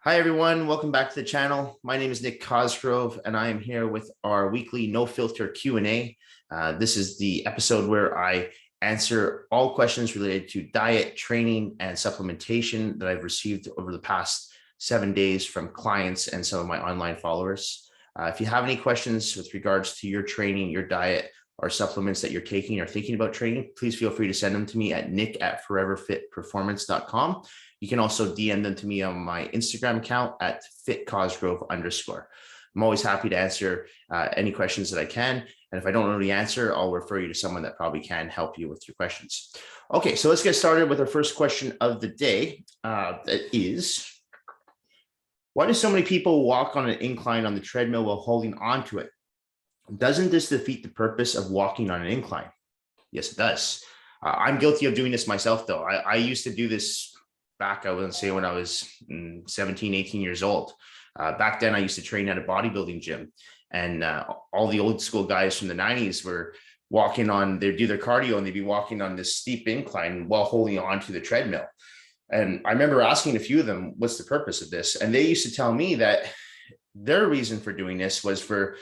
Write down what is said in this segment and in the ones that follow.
Hi, everyone. Welcome back to the channel. My name is Nick Cosgrove, and I am here with our weekly No Filter Q&A. This is the episode where I answer all questions related to diet, training, and supplementation that I've received over the past 7 days from clients and some of my online followers. If you have any questions with regards to your training, your diet, or supplements that you're taking or thinking about training, please feel free to send them to me at nick@foreverfitperformance.com. You can also DM them to me on my Instagram account at @fitcosgrove_. I'm always happy to answer any questions that I can. And if I don't know the answer, I'll refer you to someone that probably can help you with your questions. Okay, so let's get started with our first question of the day. That is, why do so many people walk on an incline on the treadmill while holding onto it? Doesn't this defeat the purpose of walking on an incline? Yes, it does. I'm guilty of doing this myself, though. I used to do this back, I wouldn't say when I was 17, 18 years old. Back then, I used to train at a bodybuilding gym, and all the old school guys from the 90s were walking on, they'd do their cardio and they'd be walking on this steep incline while holding on to the treadmill. And I remember asking a few of them, what's the purpose of this? And they used to tell me that their reason for doing this was for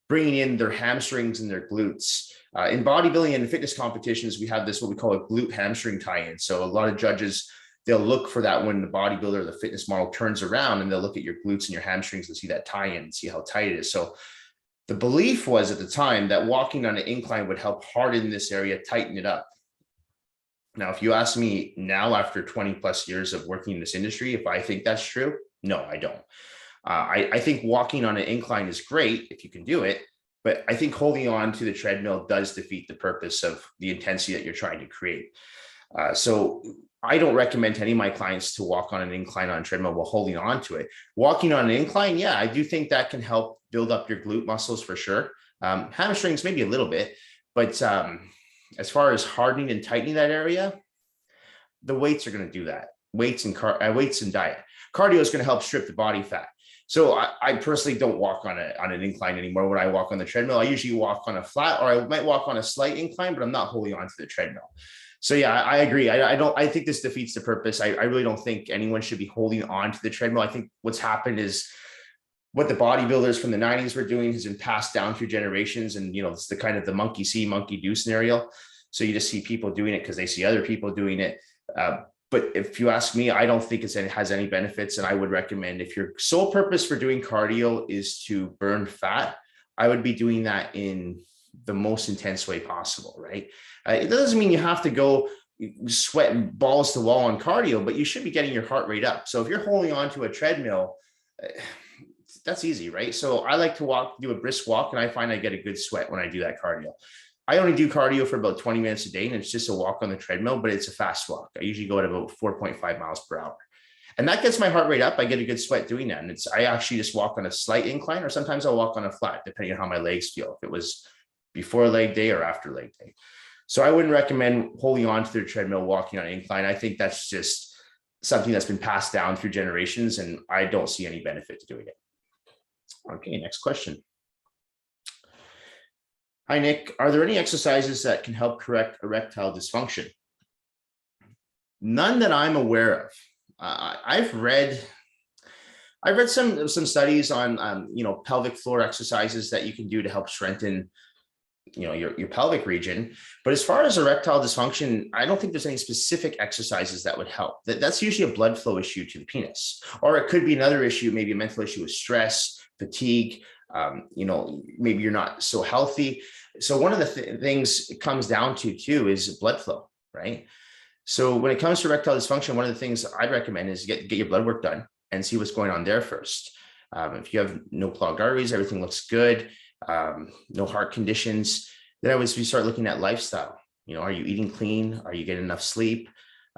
bringing in their hamstrings and their glutes. In bodybuilding and fitness competitions, we have this, what we call a glute hamstring tie-in. So a lot of judges, they'll look for that when the bodybuilder or the fitness model turns around, and they'll look at your glutes and your hamstrings and see that tie-in and see how tight it is. So the belief was at the time that walking on an incline would help harden this area, tighten it up. Now, if you ask me now, after 20 plus years of working in this industry, if I think that's true, no, I don't. I think walking on an incline is great if you can do it, but I think holding on to the treadmill does defeat the purpose of the intensity that you're trying to create. So I don't recommend to any of my clients to walk on an incline on a treadmill while holding on to it. Walking on an incline, yeah, I do think that can help build up your glute muscles for sure. Hamstrings, maybe a little bit, but as far as hardening and tightening that area, the weights are going to do that. Weights and diet. Cardio is going to help strip the body fat. So I personally don't walk on an incline anymore. When I walk on the treadmill, I usually walk on a flat, or I might walk on a slight incline, but I'm not holding onto the treadmill. So yeah, I agree. I think this defeats the purpose. I really don't think anyone should be holding on to the treadmill. I think what's happened is what the bodybuilders from the 90s were doing has been passed down through generations. And, it's the kind of the monkey see, monkey do scenario. So you just see people doing it because they see other people doing it. But if you ask me, I don't think it has any benefits. And I would recommend, if your sole purpose for doing cardio is to burn fat, I would be doing that in the most intense way possible, right? It doesn't mean you have to go sweating balls to wall on cardio, but you should be getting your heart rate up. So if you're holding on to a treadmill, that's easy, right? So I like to do a brisk walk, and I find I get a good sweat when I do that cardio. I only do cardio for about 20 minutes a day, and it's just a walk on the treadmill, but it's a fast walk. I usually go at about 4.5 miles per hour. And that gets my heart rate up. I get a good sweat doing that. And I actually just walk on a slight incline, or sometimes I'll walk on a flat, depending on how my legs feel, if it was before leg day or after leg day. So I wouldn't recommend holding on to the treadmill, walking on an incline. I think that's just something that's been passed down through generations, and I don't see any benefit to doing it. Okay, next question. Hi, Nick. Are there any exercises that can help correct erectile dysfunction? None that I'm aware of. I've read some studies on pelvic floor exercises that you can do to help strengthen your pelvic region. But as far as erectile dysfunction, I don't think there's any specific exercises that would help. That's usually a blood flow issue to the penis, or it could be another issue, maybe a mental issue with stress, fatigue. Maybe you're not so healthy. So one of the things it comes down to too is blood flow, right? So when it comes to erectile dysfunction, one of the things I'd recommend is get your blood work done and see what's going on there first. If you have no clogged arteries, everything looks good, no heart conditions, then I would start looking at lifestyle. Are you eating clean? Are you getting enough sleep?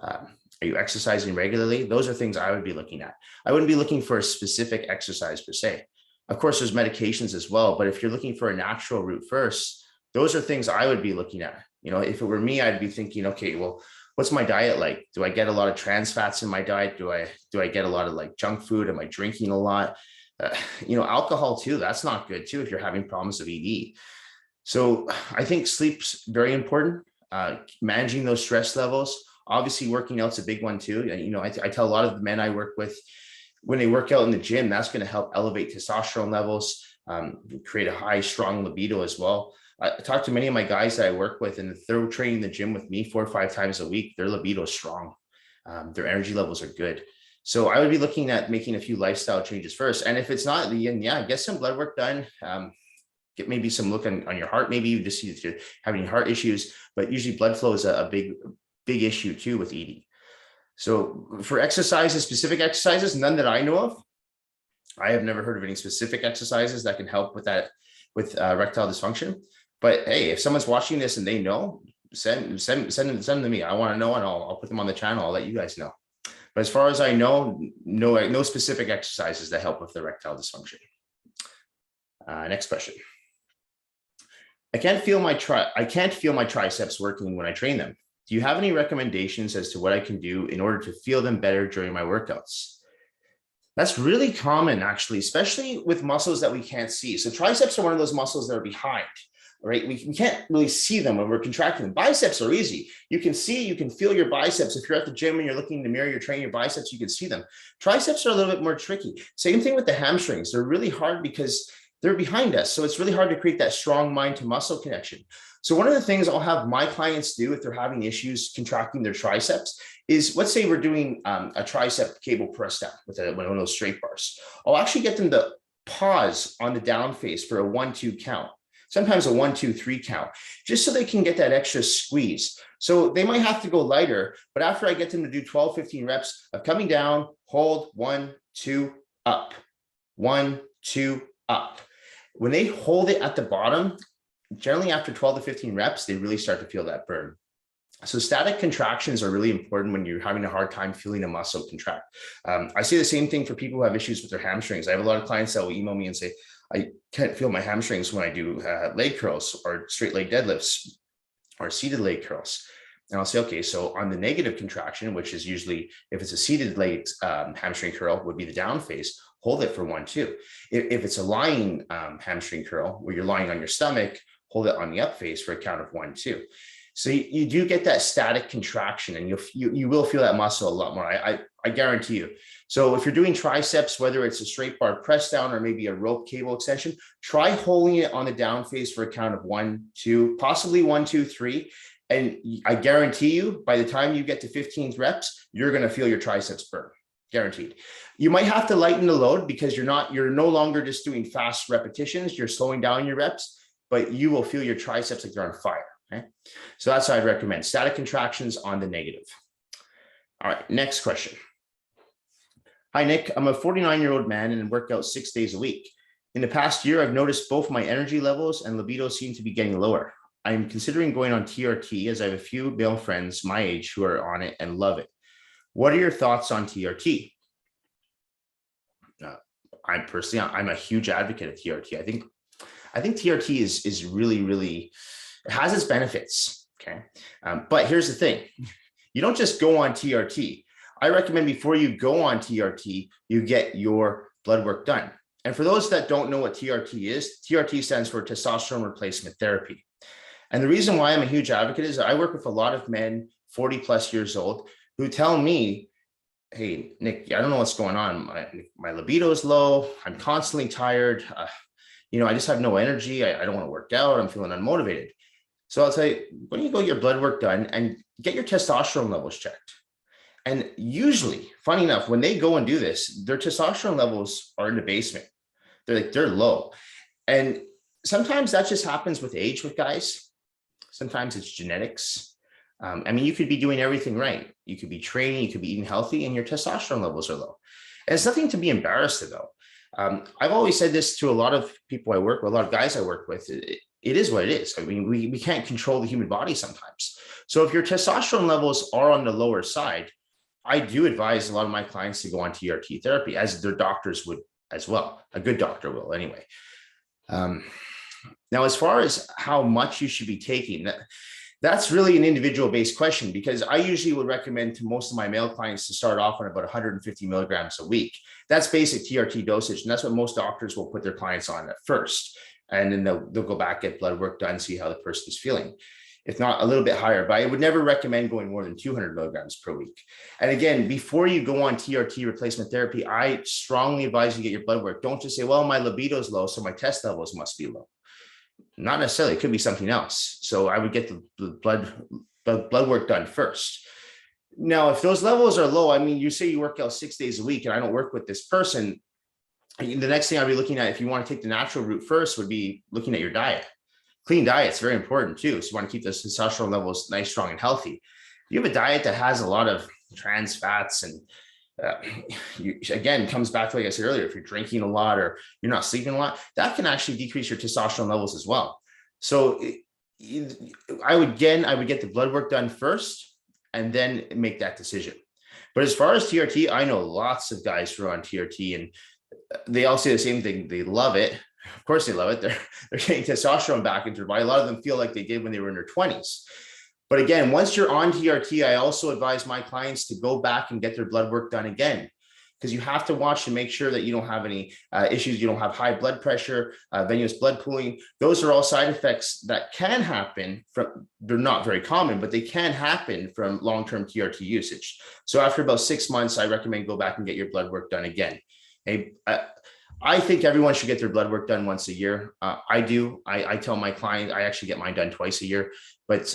Are you exercising regularly? Those are things I would be looking at. I wouldn't be looking for a specific exercise per se. Of course, there's medications as well, but if you're looking for a natural route first, those are things I would be looking at. If it were me, I'd be thinking, okay, well, what's my diet like? Do I get a lot of trans fats in my diet? Do I get a lot of like junk food? Am I drinking a lot? Alcohol too, that's not good too if you're having problems with ED. So I think sleep's very important. Managing those stress levels, obviously working out's a big one too. I tell a lot of the men I work with, when they work out in the gym, that's going to help elevate testosterone levels, create a high, strong libido as well. I talk to many of my guys that I work with, and if they're training in the gym with me 4 or 5 times a week, their libido is strong. Their energy levels are good. So I would be looking at making a few lifestyle changes first. And if it's not, then yeah, get some blood work done. Get maybe some look on your heart. Maybe you just see if you're having heart issues, but usually blood flow is a big issue too with ED. So for exercises, specific exercises, none that I know of. I have never heard of any specific exercises that can help with that, with erectile dysfunction. But hey, if someone's watching this and they know, send them to me. I want to know, and I'll put them on the channel. I'll let you guys know. But as far as I know, no specific exercises that help with erectile dysfunction. Next question. I can't feel my triceps working when I train them. Do you have any recommendations as to what I can do in order to feel them better during my workouts? That's really common, actually, especially with muscles that we can't see. So triceps are one of those muscles that are behind, right? We can't really see them when we're contracting them. Biceps are easy. You can feel your biceps. If you're at the gym and you're looking in the mirror, you're training your biceps, you can see them. Triceps are a little bit more tricky. Same thing with the hamstrings. They're really hard because they're behind us. So it's really hard to create that strong mind to muscle connection. So one of the things I'll have my clients do if they're having issues contracting their triceps is, let's say we're doing a tricep cable press down with one of those straight bars. I'll actually get them to pause on the down phase for a 1-2 count, sometimes a 1-2-3 count, just so they can get that extra squeeze. So they might have to go lighter, but after I get them to do 12, 15 reps of coming down, hold, 1, 2, up, 1, 2, up. When they hold it at the bottom, generally after 12 to 15 reps, they really start to feel that burn. So static contractions are really important when you're having a hard time feeling a muscle contract. I say the same thing for people who have issues with their hamstrings. I have a lot of clients that will email me and say, I can't feel my hamstrings when I do leg curls or straight leg deadlifts or seated leg curls. And I'll say, okay, so on the negative contraction, which is usually, if it's a seated leg hamstring curl, would be the down phase, hold it for 1, 2. If it's a lying hamstring curl where you're lying on your stomach, hold it on the up phase for a count of 1, 2. So you do get that static contraction, and you will feel that muscle a lot more. I guarantee you. So if you're doing triceps, whether it's a straight bar press down or maybe a rope cable extension, try holding it on the down phase for a count of 1, 2, possibly 1, 2, 3. And I guarantee you, by the time you get to 15 reps, you're going to feel your triceps burn. Guaranteed. You might have to lighten the load because you're no longer just doing fast repetitions. You're slowing down your reps, but you will feel your triceps like they're on fire. Okay. So that's what I'd recommend. Static contractions on the negative. All right. Next question. Hi, Nick. I'm a 49-year-old man and work out 6 days a week. In the past year, I've noticed both my energy levels and libido seem to be getting lower. I'm considering going on TRT as I have a few male friends my age who are on it and love it. What are your thoughts on TRT? I'm a huge advocate of TRT. I think TRT is really, really, it has its benefits. Okay. But here's the thing. You don't just go on TRT. I recommend before you go on TRT, you get your blood work done. And for those that don't know what TRT is, TRT stands for testosterone replacement therapy. And the reason why I'm a huge advocate is I work with a lot of men 40 plus years old who tell me, hey, Nick, I don't know what's going on. My libido is low. I'm constantly tired. I just have no energy. I don't want to work out. I'm feeling unmotivated. So I'll say, why don't you go get your blood work done and get your testosterone levels checked? And usually, funny enough, when they go and do this, their testosterone levels are in the basement. They're low. And sometimes that just happens with age with guys. Sometimes it's genetics. You could be doing everything right. You could be training, you could be eating healthy, and your testosterone levels are low. And it's nothing to be embarrassed about. I've always said this to a lot of people I work with, a lot of guys I work with. It is what it is. We can't control the human body sometimes. So if your testosterone levels are on the lower side, I do advise a lot of my clients to go on TRT therapy, as their doctors would as well. A good doctor will anyway. Now, as far as how much you should be taking, that's really an individual based question, because I usually would recommend to most of my male clients to start off on about 150 milligrams a week. That's basic TRT dosage. And that's what most doctors will put their clients on at first. And then they'll go back, get blood work done, see how the person is feeling. if not a little bit higher, but I would never recommend going more than 200 milligrams per week. And again, before you go on TRT replacement therapy, I strongly advise you get your blood work. Don't just say, well, my libido is low, so my test levels must be low. Not necessarily, it could be something else. So I would get the blood work done first. Now, if those levels are low, I mean, you say you work out 6 days a week and I don't work with this person, the next thing I'd be looking at, if you want to take the natural route first, would be looking at your diet. Clean diet is very important too. So you want to keep those testosterone levels nice, strong, and healthy. If you have a diet that has a lot of trans fats and again, comes back to, like I said earlier, if you're drinking a lot or you're not sleeping a lot, that can actually decrease your testosterone levels as well. So I would get the blood work done first and then make that decision. But as far as TRT, I know lots of guys who are on TRT and they all say the same thing. They love it. Of course they love it. They're getting testosterone back into their body. A lot of them feel like they did when they were in their 20s. But again, once you're on TRT, I also advise my clients to go back and get their blood work done again, because you have to watch to make sure that you don't have any issues. You don't have high blood pressure, venous blood pooling. Those are all side effects that can happen from, they're not very common, but they can happen from long-term TRT usage. So after about 6 months, I recommend go back and get your blood work done again. I think everyone should get their blood work done once a year. I do. I tell my clients, I actually get mine done twice a year, but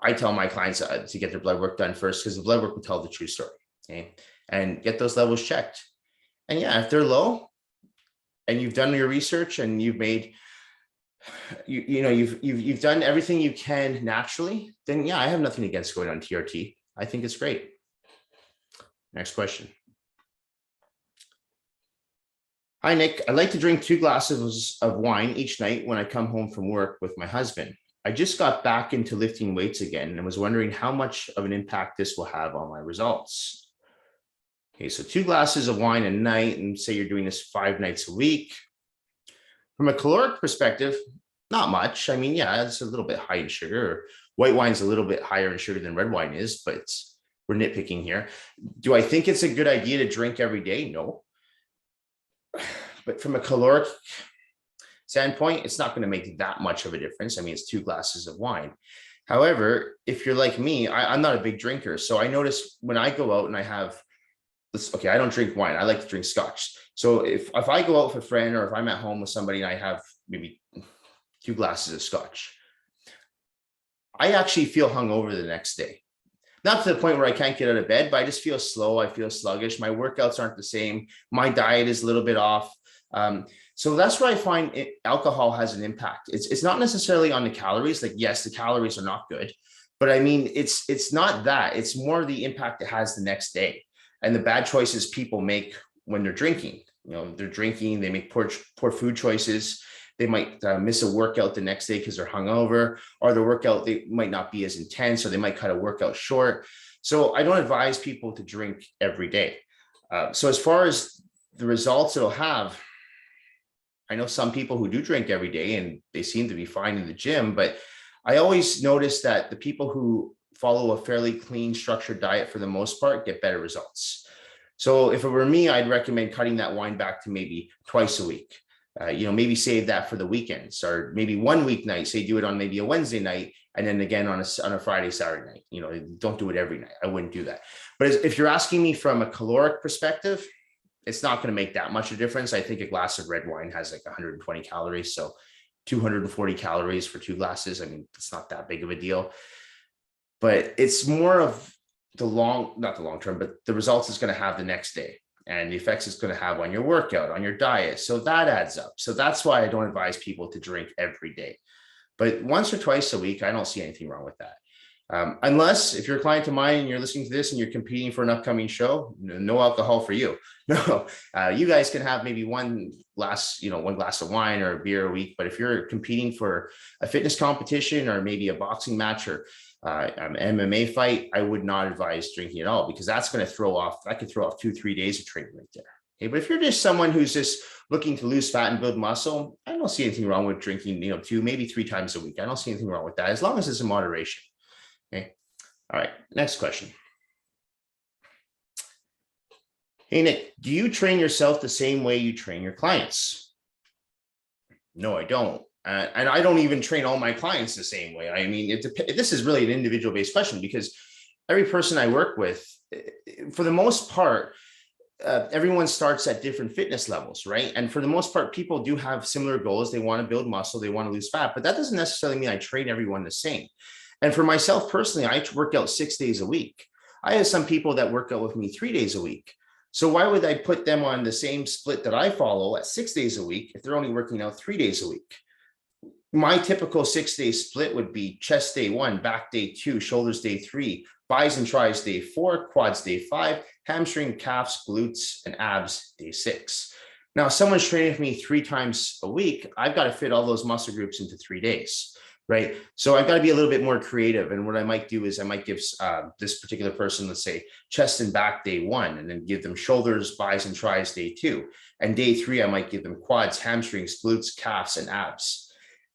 I tell my clients to get their blood work done first, because the blood work will tell the true story. Okay, and get those levels checked. And yeah, if they're low, and you've done your research and you've made, you've done everything you can naturally, then yeah, I have nothing against going on TRT. I think it's great. Next question. Hi, Nick. I like to drink 2 glasses of wine each night when I come home from work with my husband. I just got back into lifting weights again and was wondering how much of an impact this will have on my results. Okay, so 2 glasses of wine a night, and say you're doing this 5 nights a week. From a caloric perspective, not much. I mean, yeah, it's a little bit high in sugar. White wine's a little bit higher in sugar than red wine is, but we're nitpicking here. Do I think it's a good idea to drink every day? No. But from a caloric standpoint, it's not going to make that much of a difference. I mean, it's 2 glasses of wine. However, if you're like me, I'm not a big drinker. So I notice when I go out and I have this, okay, I don't drink wine. I like to drink scotch. So if I go out with a friend, or if I'm at home with somebody and I have maybe 2 glasses of scotch, I actually feel hungover the next day. Not to the point where I can't get out of bed, but I just feel slow. I feel sluggish. My workouts aren't the same. My diet is a little bit off. So that's where I find alcohol has an impact. It's not necessarily on the calories. Like, yes, the calories are not good, but I mean, it's not that. It's more the impact it has the next day and the bad choices people make when they're drinking. They're drinking, they make poor food choices. They might miss a workout the next day because they're hungover, or the workout, they might not be as intense, or they might cut a workout short. So I don't advise people to drink every day. So as far as the results it'll have, I know some people who do drink every day and they seem to be fine in the gym, but I always notice that the people who follow a fairly clean, structured diet for the most part get better results. So if it were me, I'd recommend cutting that wine back to maybe twice a week. Maybe save that for the weekends, or maybe one weeknight, say do it on maybe a Wednesday night, and then again on a Friday, Saturday night. Don't do it every night. I wouldn't do that. But if you're asking me from a caloric perspective, it's not going to make that much of a difference. I think a glass of red wine has like 120 calories. So 240 calories for 2 glasses. I mean, it's not that big of a deal, but it's more of not the long term, but the results it's going to have the next day, and the effects it's going to have on your workout, on your diet. So that adds up. So that's why I don't advise people to drink every day, but once or twice a week, I don't see anything wrong with that. Unless if you're a client of mine and you're listening to this and you're competing for an upcoming show, no alcohol for you. No, you guys can have maybe one glass of wine or a beer a week. But if you're competing for a fitness competition or maybe a boxing match or an MMA fight, I would not advise drinking at all, because that could throw off 2-3 days of training right there. Okay, but if you're just someone who's just looking to lose fat and build muscle, I don't see anything wrong with drinking, 2, maybe 3 times a week. I don't see anything wrong with that, as long as it's in moderation. Okay. All right. Next question. Hey, Nick, do you train yourself the same way you train your clients? No, I don't. And I don't even train all my clients the same way. I mean, this is really an individual based question, because every person I work with, for the most part, everyone starts at different fitness levels, right? And for the most part, people do have similar goals. They want to build muscle, they want to lose fat, but that doesn't necessarily mean I train everyone the same. And for myself personally, I work out 6 days a week. I have some people that work out with me 3 days a week. So why would I put them on the same split that I follow at 6 days a week if they're only working out 3 days a week? My typical 6-day split would be chest day 1, back day 2, shoulders day 3, bis and tris day 4, quads day 5, hamstring, calves, glutes, and abs day 6. Now, if someone's training with me 3 times a week, I've got to fit all those muscle groups into 3 days, right? So I've got to be a little bit more creative. And what I might do is I might give this particular person, let's say, chest and back day 1, and then give them shoulders, bis, and tris day 2. And day 3, I might give them quads, hamstrings, glutes, calves, and abs.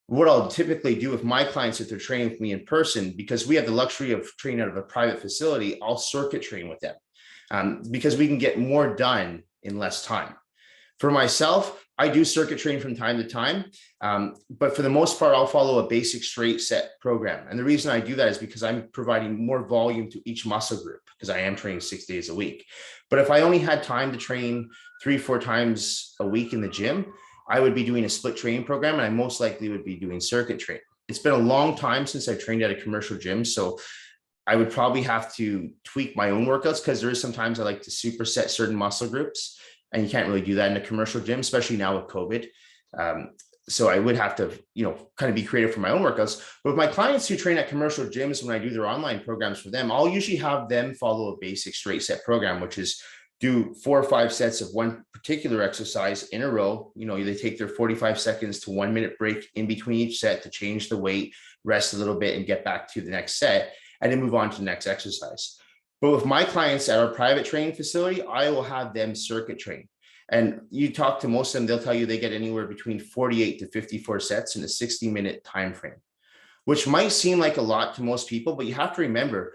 What I'll typically do with my clients, if they're training with me in person, because we have the luxury of training out of a private facility, I'll circuit train with them because we can get more done in less time. For myself, I do circuit train from time to time, but for the most part, I'll follow a basic straight set program. And the reason I do that is because I'm providing more volume to each muscle group, because I am training 6 days a week. But if I only had time to train 3-4 times a week in the gym, I would be doing a split training program, and I most likely would be doing circuit training. It's been a long time since I've trained at a commercial gym, so I would probably have to tweak my own workouts, because there is sometimes I like to superset certain muscle groups, and you can't really do that in a commercial gym, especially now with COVID. So I would have to, kind of be creative for my own workouts. But with my clients who train at commercial gyms, when I do their online programs for them, I'll usually have them follow a basic straight set program, which is do 4 or 5 sets of one particular exercise in a row. They take their 45 seconds to 1 minute break in between each set to change the weight, rest a little bit, and get back to the next set, and then move on to the next exercise. But with my clients at our private training facility, I will have them circuit train. And you talk to most of them, they'll tell you they get anywhere between 48 to 54 sets in a 60-minute time frame, which might seem like a lot to most people, but you have to remember,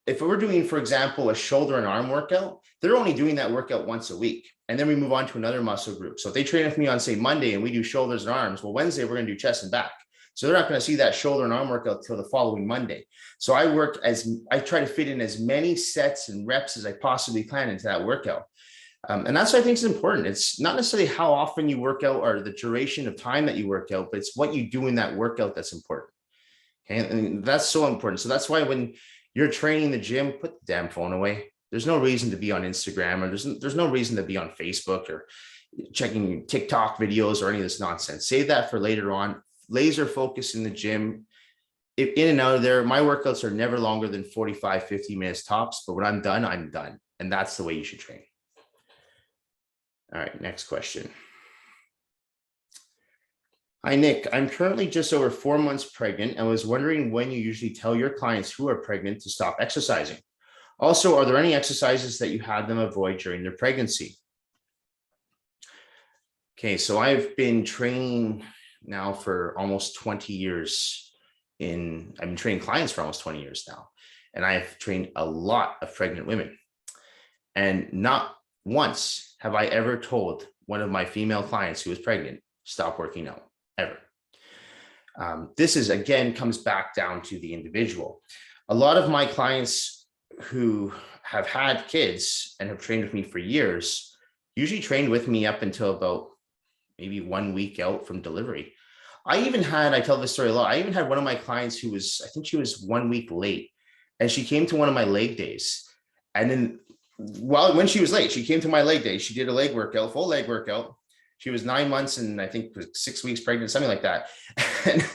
if we're doing, for example, a shoulder and arm workout, they're only doing that workout once a week. And then we move on to another muscle group. So if they train with me on, say, Monday, and we do shoulders and arms, well, Wednesday, we're going to do chest and back. So they're not going to see that shoulder and arm workout till the following Monday. So I try to fit in as many sets and reps as I possibly can into that workout. And that's what I think is important. It's not necessarily how often you work out or the duration of time that you work out, but it's what you do in that workout that's important. Okay? And that's so important. So that's why when you're training in the gym, put the damn phone away. There's no reason to be on Instagram, or there's no reason to be on Facebook or checking TikTok videos or any of this nonsense. Save that for later on. Laser focus in the gym. In and out of there, my workouts are never longer than 45, 50 minutes tops. But when I'm done, I'm done. And that's the way you should train. All right, next question. Hi, Nick. I'm currently just over 4 months pregnant and was wondering when you usually tell your clients who are pregnant to stop exercising. Also, are there any exercises that you have them avoid during their pregnancy? Okay, so I've been training now for almost 20 years. I've been training clients for almost 20 years now, and I've trained a lot of pregnant women. And not once have I ever told one of my female clients who is pregnant, stop working out, ever. This is, again, comes back down to the individual. A lot of my clients who have had kids and have trained with me for years usually trained with me up until about maybe 1 week out from delivery. I tell this story a lot. I even had one of my clients who I think she was 1 week late, and she came to one of my leg days. And then when she was late, she came to my leg day. She did a leg workout, full leg workout. She was 9 months and I think was 6 weeks pregnant, something like that. And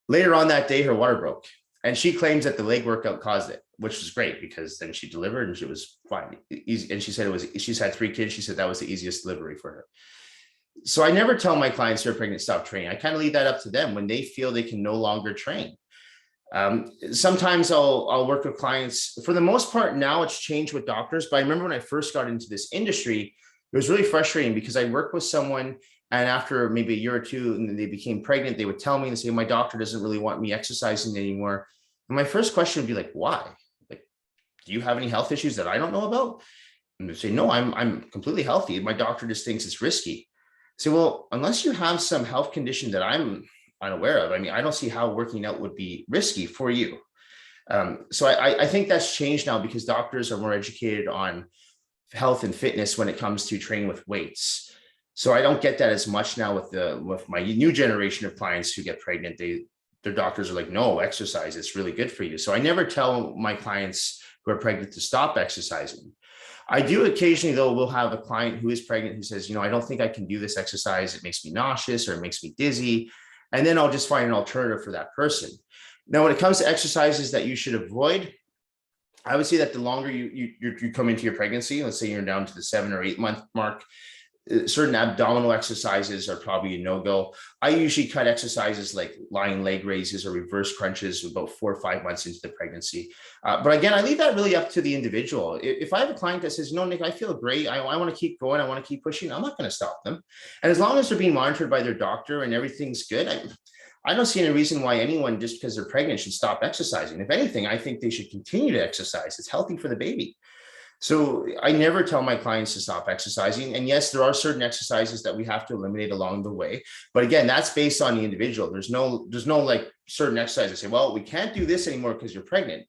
later on that day, her water broke. And she claims that the leg workout caused it, which was great because then she delivered and she was fine. Easy. And she said she's had 3 kids. She said that was the easiest delivery for her. So I never tell my clients who are pregnant, stop training. I kind of leave that up to them when they feel they can no longer train. Sometimes I'll work with clients. For the most part, now it's changed with doctors. But I remember when I first got into this industry, it was really frustrating because I worked with someone, and after maybe a year or two, and they became pregnant, they would tell me and say, my doctor doesn't really want me exercising anymore. And my first question would be like, why? Like, do you have any health issues that I don't know about? And they say, no, I'm completely healthy. My doctor just thinks it's risky. So, well, unless you have some health condition that I'm unaware of, I mean, I don't see how working out would be risky for you. So I think that's changed now because doctors are more educated on health and fitness when it comes to training with weights. So I don't get that as much now with my new generation of clients who get pregnant. Their doctors are like, no, exercise, it's really good for you. So I never tell my clients who are pregnant to stop exercising. I do occasionally, though, will have a client who is pregnant who says, I don't think I can do this exercise. It makes me nauseous or it makes me dizzy. And then I'll just find an alternative for that person. Now, when it comes to exercises that you should avoid, I would say that the longer you come into your pregnancy, let's say you're down to the 7 or 8 month mark, certain abdominal exercises are probably a no-go. I usually cut exercises like lying leg raises or reverse crunches about 4 or 5 months into the pregnancy. But again, I leave that really up to the individual. If I have a client that says, Nick, I feel great, I want to keep going, I want to keep pushing, I'm not going to stop them. And as long as they're being monitored by their doctor and everything's good, I don't see any reason why anyone, just because they're pregnant, should stop exercising. If anything, I think they should continue to exercise. It's healthy for the baby. So I never tell my clients to stop exercising. And yes, there are certain exercises that we have to eliminate along the way. But again, that's based on the individual. There's no like certain exercises say, well, we can't do this anymore because you're pregnant.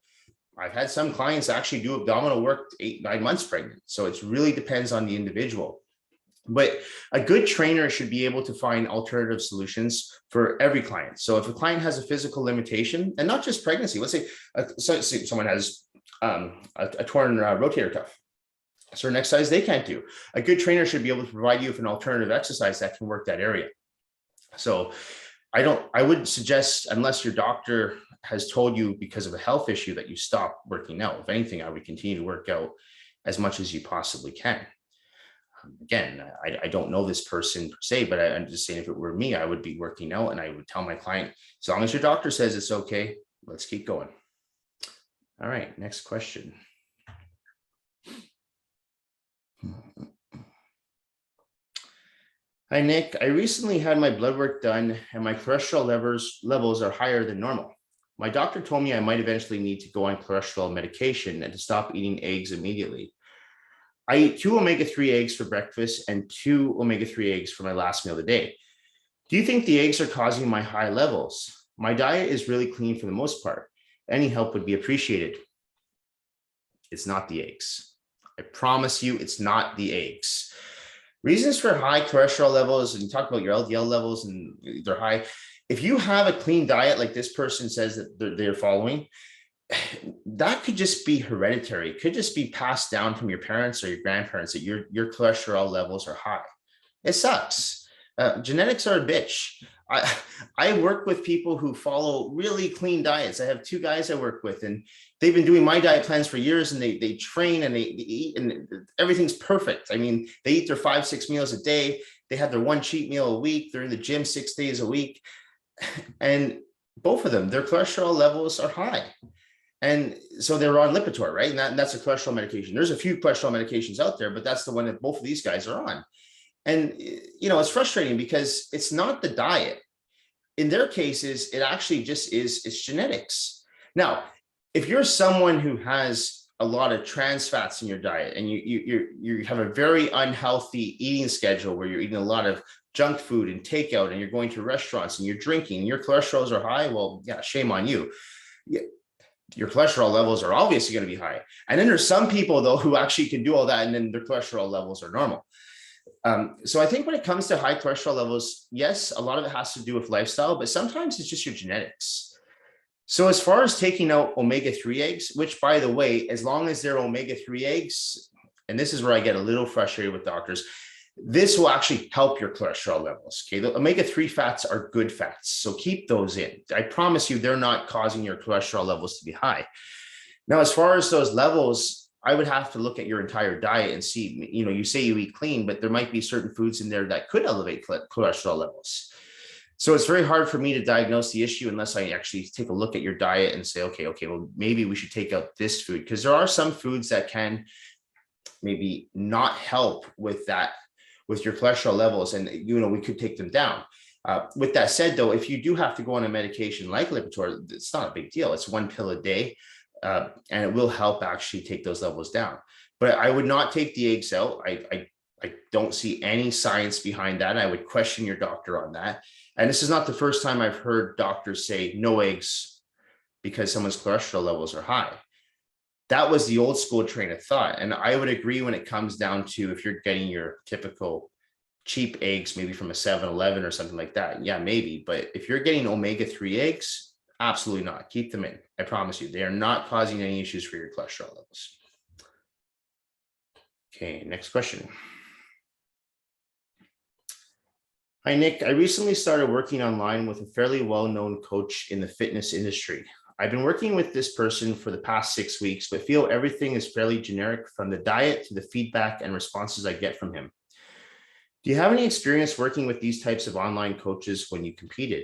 I've had some clients actually do abdominal work 8, 9 months pregnant. So it really depends on the individual. But a good trainer should be able to find alternative solutions for every client. So if a client has a physical limitation, and not just pregnancy, let's say someone has a torn rotator cuff, a certain exercise they can't do. A good trainer should be able to provide you with an alternative exercise that can work that area. So I would suggest, unless your doctor has told you because of a health issue that you stop working out. If anything, I would continue to work out as much as you possibly can. Again, I don't know this person per se, but I'm just saying if it were me, I would be working out and I would tell my client, as long as your doctor says it's okay, let's keep going. All right, next question. Hi, Nick. I recently had my blood work done and my cholesterol levels are higher than normal. My doctor told me I might eventually need to go on cholesterol medication and to stop eating eggs immediately. I eat 2 omega-3 eggs for breakfast and 2 omega-3 eggs for my last meal of the day. Do you think the eggs are causing my high levels? My diet is really clean for the most part. Any help would be appreciated. It's not the eggs. I promise you, it's not the eggs. Reasons for high cholesterol levels, and you talk about your LDL levels and they're high. If you have a clean diet like this person says that they're following, that could just be hereditary. It could just be passed down from your parents or your grandparents that your cholesterol levels are high. It sucks. Genetics are a bitch. I work with people who follow really clean diets. I have 2 guys I work with, and they've been doing my diet plans for years, and they train and they eat, and everything's perfect. I mean, they eat their 5-6 meals a day. They have their 1 cheat meal a week. They're in the gym 6 days a week. And both of them, their cholesterol levels are high. And so they're on Lipitor, right? And that's a cholesterol medication. There's a few cholesterol medications out there, but that's the one that both of these guys are on. And, it's frustrating because it's not the diet. In their cases, it actually just it's genetics. Now, if you're someone who has a lot of trans fats in your diet and you have a very unhealthy eating schedule where you're eating a lot of junk food and takeout and you're going to restaurants and you're drinking and your cholesterols are high, well, yeah, shame on you. Your cholesterol levels are obviously going to be high. And then there's some people, though, who actually can do all that and then their cholesterol levels are normal. So I think when it comes to high cholesterol levels, yes, a lot of it has to do with lifestyle, but sometimes it's just your genetics. So as far as taking out omega-3 eggs, which, by the way, as long as they're omega-3 eggs, and this is where I get a little frustrated with doctors, this will actually help your cholesterol levels. Okay, the omega-3 fats are good fats, so keep those in. I promise you, they're not causing your cholesterol levels to be high. Now, as far as those levels, I would have to look at your entire diet and see, you say you eat clean, but there might be certain foods in there that could elevate cholesterol levels. So it's very hard for me to diagnose the issue unless I actually take a look at your diet and say, okay, well, maybe we should take out this food, because there are some foods that can maybe not help with that, with your cholesterol levels, and we could take them down. With that said, though, if you do have to go on a medication like Lipitor, it's not a big deal. It's 1 pill a day, and it will help actually take those levels down. But I would not take the eggs out. I I don't see any science behind that. I would question your doctor on that. And this is not the first time I've heard doctors say no eggs because someone's cholesterol levels are high. That was the old school train of thought. And I would agree when it comes down to if you're getting your typical cheap eggs, maybe from a 7-Eleven or something like that. Yeah, maybe. But if you're getting omega-3 eggs, absolutely not. Keep them in. I promise you, they are not causing any issues for your cholesterol levels. Okay, next question. Hi, Nick. I recently started working online with a fairly well-known coach in the fitness industry. I've been working with this person for the past 6 weeks, but feel everything is fairly generic from the diet to the feedback and responses I get from him. Do you have any experience working with these types of online coaches when you competed?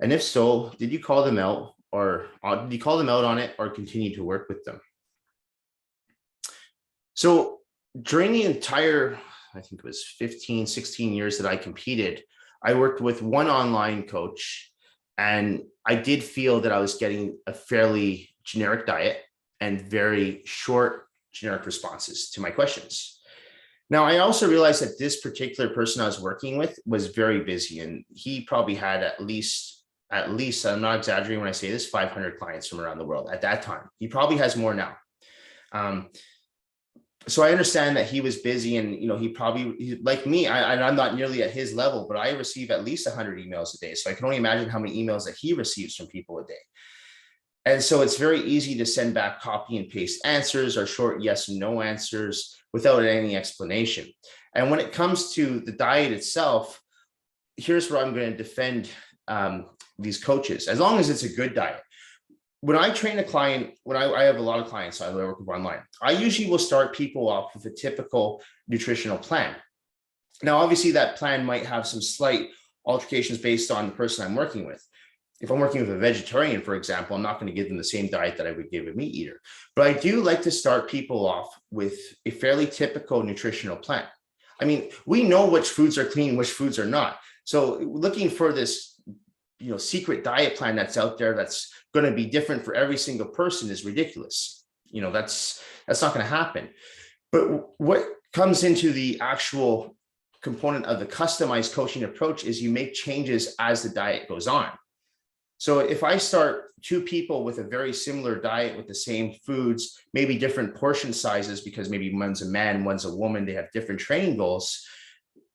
And if so, did you call them out on it or continue to work with them? So during the entire, I think it was 15, 16 years that I competed, I worked with one online coach, and I did feel that I was getting a fairly generic diet and very short generic responses to my questions. Now, I also realized that this particular person I was working with was very busy, and he probably had at least, I'm not exaggerating when I say this, 500 clients from around the world at that time. He probably has more now. So I understand that he was busy, and he's like me. I'm not nearly at his level, but I receive at least 100 emails a day. So I can only imagine how many emails that he receives from people a day. And so it's very easy to send back copy and paste answers or short yes and no answers without any explanation. And when it comes to the diet itself, here's where I'm going to defend these coaches, as long as it's a good diet. When I train a client, I have a lot of clients I work with online, I usually will start people off with a typical nutritional plan. Now, obviously, that plan might have some slight alterations based on the person I'm working with. If I'm working with a vegetarian, for example, I'm not going to give them the same diet that I would give a meat eater. But I do like to start people off with a fairly typical nutritional plan. I mean, we know which foods are clean, which foods are not. So looking for this, secret diet plan that's out there that's going to be different for every single person is ridiculous. That's not going to happen. But what comes into the actual component of the customized coaching approach is you make changes as the diet goes on. So if I start two people with a very similar diet with the same foods, maybe different portion sizes, because maybe one's a man, one's a woman, they have different training goals.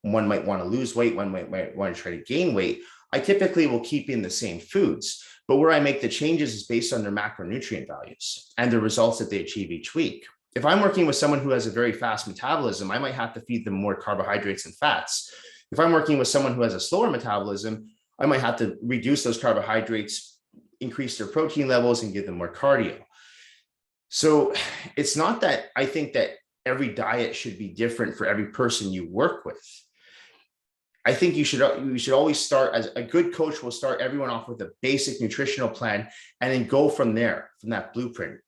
One might want to lose weight, one might want to try to gain weight. I typically will keep in the same foods, but where I make the changes is based on their macronutrient values and the results that they achieve each week. If I'm working with someone who has a very fast metabolism, I might have to feed them more carbohydrates and fats. If I'm working with someone who has a slower metabolism, I might have to reduce those carbohydrates, increase their protein levels, and give them more cardio. So it's not that I think that every diet should be different for every person you work with. I think you should always start, as a good coach will start everyone off with a basic nutritional plan and then go from there, from that blueprint.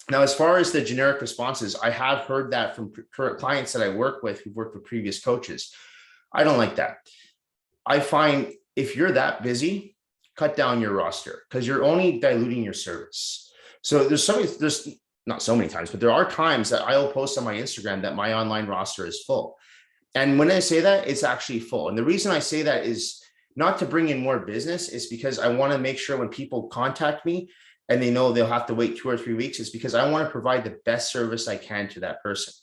Now, as far as the generic responses, I have heard that from current clients that I work with who've worked with previous coaches. I don't like that. I find if you're that busy, cut down your roster because you're only diluting your service. So there's not so many times, but there are times that I'll post on my Instagram that my online roster is full. And when I say that, it's actually full. And the reason I say that is not to bring in more business. It's because I want to make sure when people contact me and they know they'll have to wait 2 or 3 weeks, it's because I want to provide the best service I can to that person.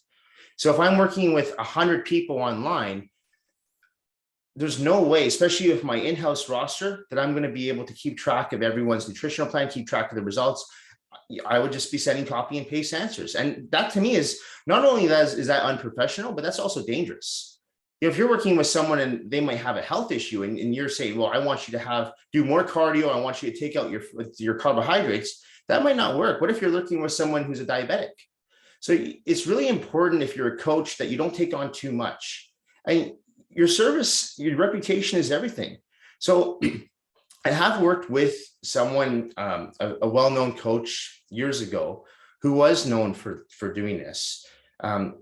So if I'm working with 100 people online, there's no way, especially with my in-house roster, that I'm going to be able to keep track of everyone's nutritional plan, keep track of the results. I would just be sending copy and paste answers. And that to me is not only is that unprofessional, but that's also dangerous. If you're working with someone and they might have a health issue and you're saying, well, I want you to do more cardio, I want you to take out your carbohydrates, that might not work. What if you're working with someone who's a diabetic? So it's really important if you're a coach that you don't take on too much. Your service, your reputation is everything. So I have worked with someone, a well-known coach years ago who was known for doing this. And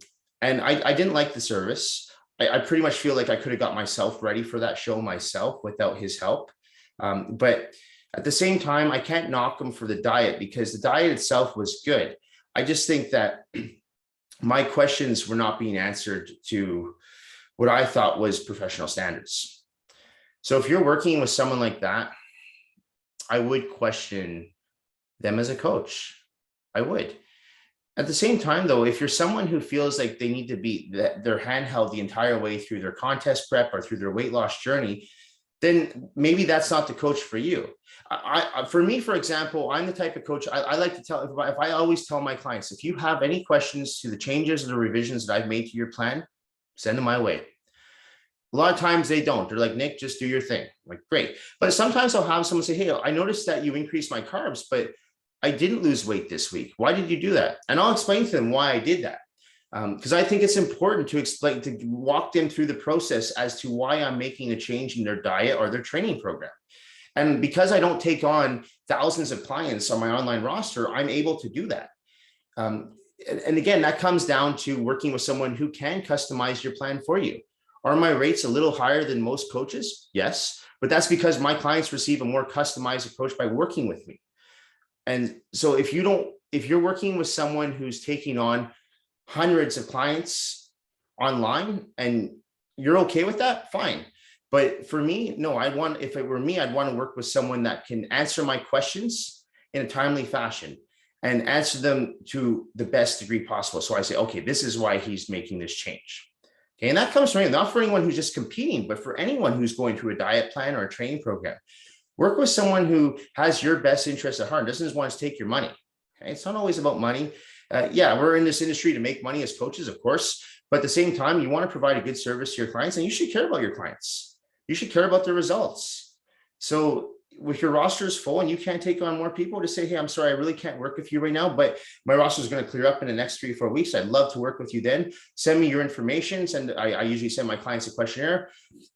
I didn't like the service. I pretty much feel like I could have got myself ready for that show myself without his help. But at the same time, I can't knock him for the diet because the diet itself was good. I just think that my questions were not being answered to what I thought was professional standards. So if you're working with someone like that, I would question them as a coach. I would. At the same time, though, if you're someone who feels like they need to be their handheld the entire way through their contest prep or through their weight loss journey, then maybe that's not the coach for you. For me, for example, I'm the type of coach I like to tell. If I always tell my clients, if you have any questions to the changes or the revisions that I've made to your plan, send them my way. A lot of times they don't. They're like, Nick, just do your thing. I'm like, great. But sometimes I'll have someone say, hey, I noticed that you increased my carbs, but I didn't lose weight this week. Why did you do that? And I'll explain to them why I did that. Because I think it's important to explain, to walk them through the process as to why I'm making a change in their diet or their training program. And because I don't take on thousands of clients on my online roster, I'm able to do that. And again, that comes down to working with someone who can customize your plan for you. Are my rates a little higher than most coaches? Yes, but that's because my clients receive a more customized approach by working with me. And so if you're working with someone who's taking on hundreds of clients online and you're okay with that, fine. But for me, no, if it were me, I'd want to work with someone that can answer my questions in a timely fashion and answer them to the best degree possible. So I say, okay, this is why he's making this change. Okay, and that comes from not for anyone who's just competing, but for anyone who's going through a diet plan or a training program. Work with someone who has your best interest at heart, doesn't just want to take your money. Okay, it's not always about money. Yeah, we're in this industry to make money as coaches, of course, but at the same time, you want to provide a good service to your clients, and you should care about your clients. You should care about their results. So if your roster is full and you can't take on more people, to say, hey, I'm sorry, I really can't work with you right now, but my roster is going to clear up in the next 3 or 4 weeks. I'd love to work with you then. Send me your information. I usually send my clients a questionnaire.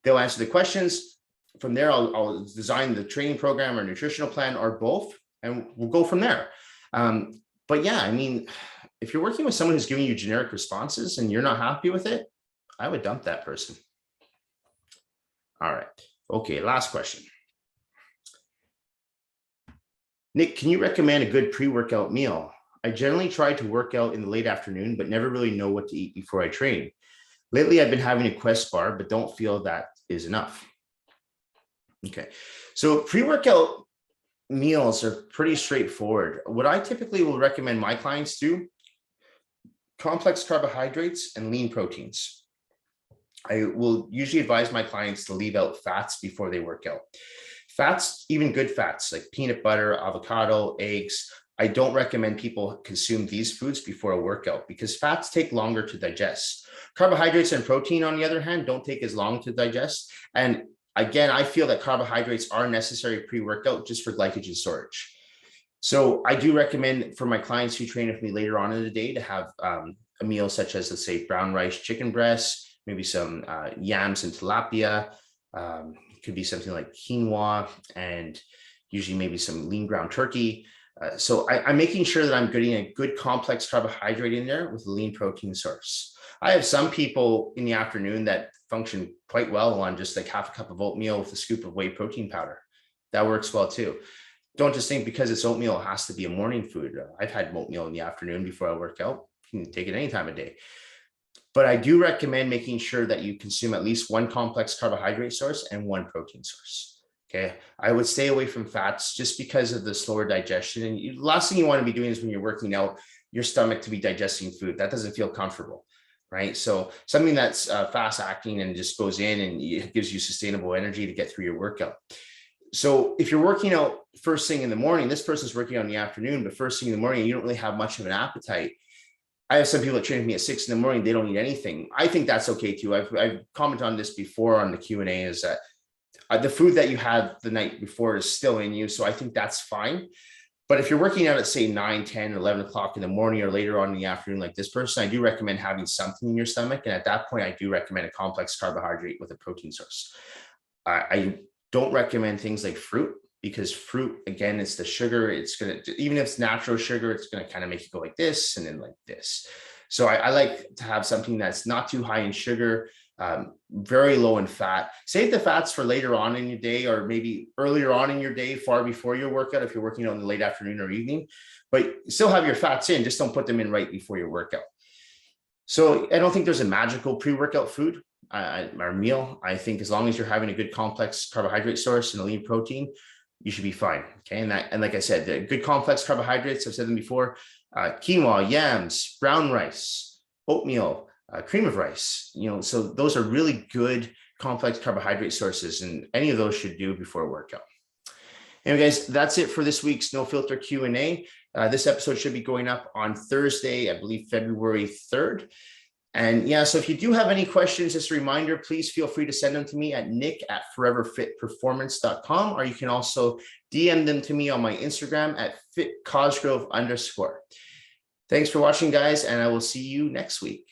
They'll answer the questions. From there, I'll design the training program or nutritional plan or both, and we'll go from there. But yeah, I mean, if you're working with someone who's giving you generic responses and you're not happy with it, I would dump that person. All right. Okay, last question. Nick, can you recommend a good pre-workout meal? I generally try to work out in the late afternoon, but never really know what to eat before I train. Lately, I've been having a Quest bar, but don't feel that is enough. Okay, so pre-workout meals are pretty straightforward. What I typically will recommend my clients do, complex carbohydrates and lean proteins. I will usually advise my clients to leave out fats before they work out. Fats, even good fats like peanut butter, avocado, eggs. I don't recommend people consume these foods before a workout because fats take longer to digest. Carbohydrates and protein, on the other hand, don't take as long to digest. And again, I feel that carbohydrates are necessary pre-workout just for glycogen storage. So I do recommend for my clients who train with me later on in the day to have a meal such as, let's say, brown rice, chicken breast, maybe some yams and tilapia. It could be something like quinoa and usually maybe some lean ground turkey. So I'm making sure that I'm getting a good complex carbohydrate in there with a lean protein source. I have some people in the afternoon that function quite well on just like half a cup of oatmeal with a scoop of whey protein powder. That works well too. Don't just think because it's oatmeal, it has to be a morning food. I've had oatmeal in the afternoon before I work out. You can take it any time of day. But I do recommend making sure that you consume at least one complex carbohydrate source and one protein source. Okay, I would stay away from fats just because of the slower digestion. And the last thing you want to be doing is when you're working out, your stomach to be digesting food. That doesn't feel comfortable, right? So something that's fast acting and just goes in and it gives you sustainable energy to get through your workout. So if you're working out first thing in the morning, this person's working out in the afternoon, but first thing in the morning, you don't really have much of an appetite. I have some people that train with me at 6 in the morning. They don't eat anything. I think that's okay too. I've commented on this before on the Q&A is that the food that you had the night before is still in you. So I think that's fine. But if you're working out at say 9, 10, 11 o'clock in the morning or later on in the afternoon, like this person, I do recommend having something in your stomach. And at that point, I do recommend a complex carbohydrate with a protein source. I don't recommend things like fruit because fruit, again, it's the sugar. It's going to, even if it's natural sugar, it's going to kind of make you go like this and then like this. So I like to have something that's not too high in sugar, very low in fat. Save the fats for later on in your day or maybe earlier on in your day, far before your workout, if you're working out in the late afternoon or evening, but still have your fats in, just don't put them in right before your workout. So I don't think there's a magical pre-workout food or meal. I think as long as you're having a good complex carbohydrate source and a lean protein, you should be fine. Okay. And like I said, the good complex carbohydrates, I've said them before, quinoa, yams, brown rice, oatmeal, cream of rice, so those are really good complex carbohydrate sources, and any of those should do before a workout. Anyway, guys, that's it for this week's No Filter Q&A. This episode should be going up on Thursday, I believe February 3rd. And yeah, so if you do have any questions, just a reminder, please feel free to send them to me at nick@foreverfitperformance.com, or you can also DM them to me on my Instagram at @fitcosgrove_. Thanks for watching, guys, and I will see you next week.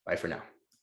Bye for now.